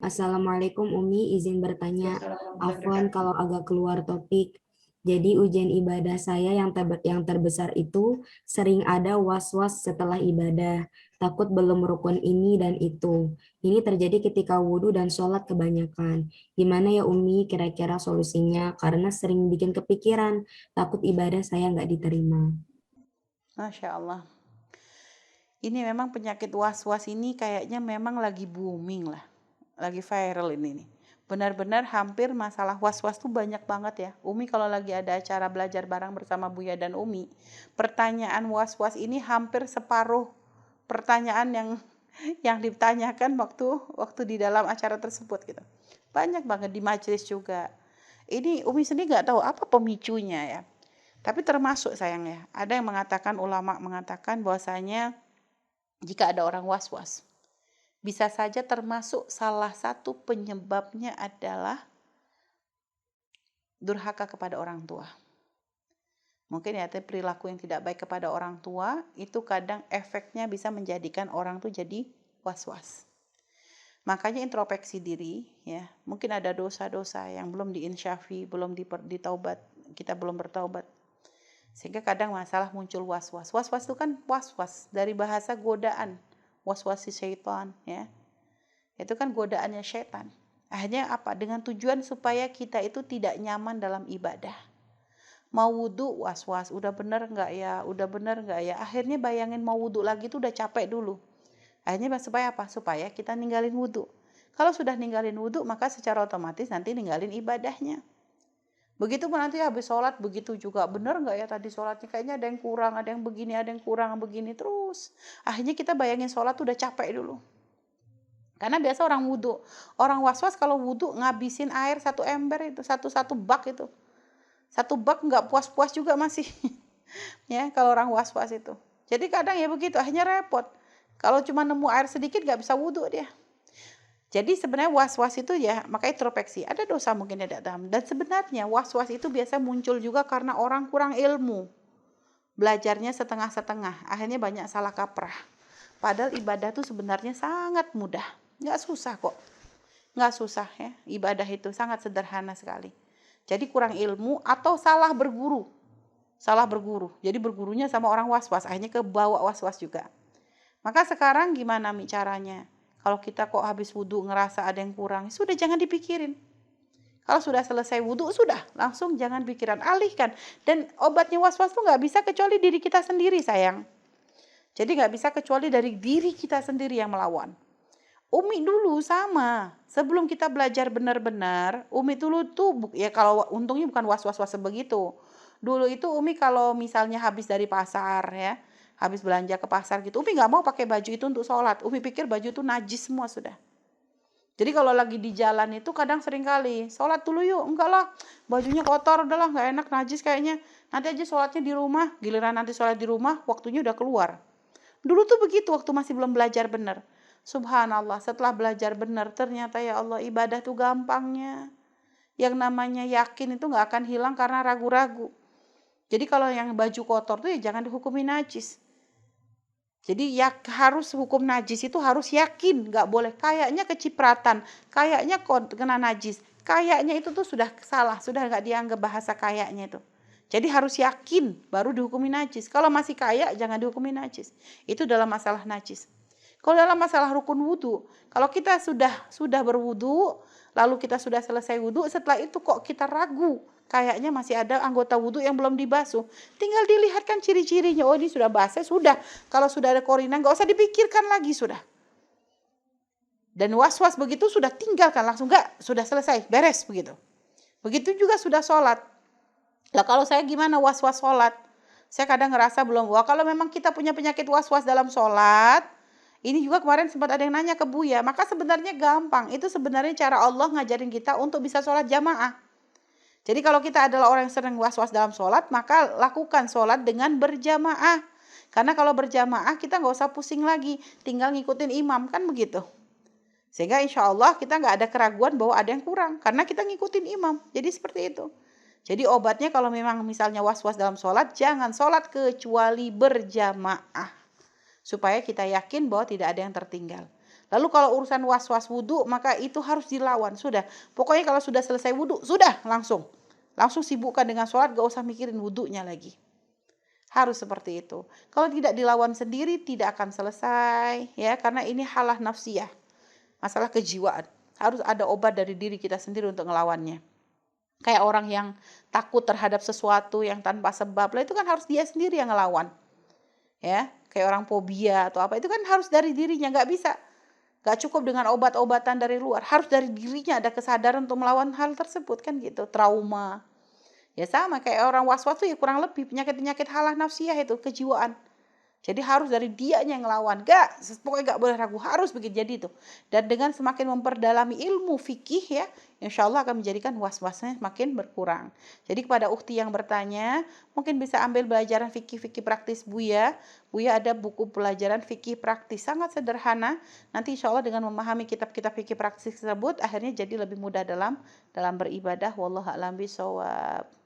Assalamualaikum Umi, izin bertanya. Afwan kalau agak keluar topik. Jadi ujian ibadah saya yang terbesar itu sering ada was-was setelah ibadah. Takut belum rukun ini dan itu. Ini terjadi ketika wudhu dan sholat kebanyakan. Gimana ya Umi kira-kira solusinya? Karena sering bikin kepikiran. Takut ibadah saya nggak diterima. Masya Allah. Ini memang penyakit was-was ini kayaknya memang lagi booming lah. Lagi viral ini nih. Benar-benar hampir masalah was-was tuh banyak banget ya. Umi kalau lagi ada acara belajar bareng bersama Buya dan Umi, pertanyaan was-was ini hampir separuh pertanyaan yang ditanyakan waktu di dalam acara tersebut gitu. Banyak banget di majelis juga. Ini Umi sendiri nggak tahu apa pemicunya ya. Tapi termasuk sayangnya, ada yang mengatakan, ulama mengatakan bahwasanya jika ada orang was-was, bisa saja termasuk salah satu penyebabnya adalah durhaka kepada orang tua. Mungkin ya, perilaku yang tidak baik kepada orang tua itu kadang efeknya bisa menjadikan orang tuh jadi was-was. Makanya introspeksi diri ya, mungkin ada dosa-dosa yang belum diinsyafi, belum ditaubat, kita belum bertaubat. Sehingga kadang masalah muncul was-was. Was-was itu kan was-was dari bahasa godaan. Was-was si syaitan ya. Itu kan godaannya syaitan. Akhirnya apa? Dengan tujuan supaya kita itu tidak nyaman dalam ibadah. Mau wudhu was-was, udah bener nggak ya? Udah bener nggak ya? Akhirnya bayangin mau wudhu lagi tuh udah capek dulu. Akhirnya supaya apa? Supaya kita ninggalin wudhu. Kalau sudah ninggalin wudhu, maka secara otomatis nanti ninggalin ibadahnya. Begitu pun nanti habis sholat, begitu juga. Bener nggak ya tadi sholatnya? Kayaknya ada yang kurang, ada yang begini, ada yang kurang, begini terus. Akhirnya kita bayangin sholat tuh udah capek dulu. Karena biasa orang wudhu, orang was-was kalau wudhu ngabisin air 1 ember itu, satu bak itu. 1 bak nggak puas-puas juga masih. Ya, kalau orang was-was itu. Jadi kadang ya begitu, akhirnya repot. Kalau cuma nemu air sedikit nggak bisa wudhu dia. Jadi sebenarnya was-was itu ya, makanya introspeksi. Ada dosa mungkin tidak dalam. Dan sebenarnya was-was itu biasa muncul juga karena orang kurang ilmu. Belajarnya setengah-setengah. Akhirnya banyak salah kaprah. Padahal ibadah itu sebenarnya sangat mudah. Nggak susah kok. Nggak susah ya. Ibadah itu sangat sederhana sekali. Jadi kurang ilmu atau salah berguru. Salah berguru. Jadi bergurunya sama orang was-was. Akhirnya kebawa was-was juga. Maka sekarang gimana Mi caranya? Kalau kita kok habis wudhu ngerasa ada yang kurang, sudah jangan dipikirin. Kalau sudah selesai wudhu, sudah langsung jangan pikiran, alihkan. Dan obatnya was-was tuh nggak bisa kecuali diri kita sendiri sayang. Jadi nggak bisa kecuali dari diri kita sendiri yang melawan. Umi dulu sama, sebelum kita belajar benar-benar, Umi dulu tuh ya kalau untungnya bukan was-was sebegitu. Dulu itu Umi kalau misalnya habis dari pasar ya, habis belanja ke pasar gitu, Umi nggak mau pakai baju itu untuk sholat. Umi pikir baju itu najis semua sudah. Jadi kalau lagi di jalan itu kadang sering kali, sholat dulu yuk, enggak lah, bajunya kotor, udahlah nggak enak, najis kayaknya. Nanti aja sholatnya di rumah, giliran nanti sholat di rumah, waktunya udah keluar. Dulu tuh begitu waktu masih belum belajar benar. Subhanallah, setelah belajar benar, ternyata ya Allah ibadah tuh gampangnya. Yang namanya yakin itu nggak akan hilang karena ragu-ragu. Jadi kalau yang baju kotor tuh ya jangan dihukumi najis. Jadi ya harus hukum najis itu harus yakin, nggak boleh kayaknya kecipratan, kayaknya kena najis, kayaknya itu tuh sudah salah, sudah nggak dianggap bahasa kayaknya itu. Jadi harus yakin baru dihukumi najis. Kalau masih kayak jangan dihukumi najis. Itu dalam masalah najis. Kalau dalam masalah rukun wudhu, kalau kita sudah berwudhu, lalu kita sudah selesai wudhu, setelah itu kok kita ragu, kayaknya masih ada anggota wudhu yang belum dibasuh. Tinggal dilihatkan ciri-cirinya. Oh ini sudah basah, sudah. Kalau sudah ada korinan, nggak usah dipikirkan lagi sudah. Dan was-was begitu sudah tinggalkan langsung, nggak, sudah selesai, beres begitu. Begitu juga sudah sholat. Lah kalau saya gimana was-was sholat? Saya kadang ngerasa belum. Wah kalau memang kita punya penyakit was-was dalam sholat, ini juga kemarin sempat ada yang nanya ke Buya, maka sebenarnya gampang. Itu sebenarnya cara Allah ngajarin kita untuk bisa sholat jamaah. Jadi kalau kita adalah orang yang sering was-was dalam sholat, maka lakukan sholat dengan berjamaah. Karena kalau berjamaah kita nggak usah pusing lagi, tinggal ngikutin imam, kan begitu. Sehingga insya Allah kita nggak ada keraguan bahwa ada yang kurang, karena kita ngikutin imam. Jadi seperti itu. Jadi obatnya kalau memang misalnya was-was dalam sholat, jangan sholat kecuali berjamaah. Supaya kita yakin bahwa tidak ada yang tertinggal. Lalu kalau urusan was-was wudhu, maka itu harus dilawan. Sudah, pokoknya kalau sudah selesai wudhu, sudah langsung sibukkan dengan sholat, gak usah mikirin wudhunya lagi. Harus seperti itu. Kalau tidak dilawan sendiri, tidak akan selesai, ya, karena ini halah nafsiyah, masalah kejiwaan. Harus ada obat dari diri kita sendiri untuk ngelawannya. Kayak orang yang takut terhadap sesuatu yang tanpa sebab, lah itu kan harus dia sendiri yang ngelawan. Ya, kayak orang fobia atau apa, itu kan harus dari dirinya, nggak bisa. Nggak cukup dengan obat-obatan dari luar, harus dari dirinya ada kesadaran untuk melawan hal tersebut, kan gitu. Trauma. Ya sama kayak orang was-was tuh ya kurang lebih penyakit-penyakit halah nafsiyah itu, kejiwaan. Jadi harus dari dianya yang ngelawan. Pokoknya gak boleh ragu, harus begitu jadi itu. Dan dengan semakin memperdalami ilmu fikih ya, insya Allah akan menjadikan was-wasnya makin berkurang. Jadi kepada ukhti yang bertanya, mungkin bisa ambil pelajaran fikih-fikih praktis Buya. Buya ada buku pelajaran fikih praktis, sangat sederhana. Nanti insya Allah dengan memahami kitab-kitab fikih praktis tersebut, akhirnya jadi lebih mudah dalam beribadah. Wallahu a'lam bishawab.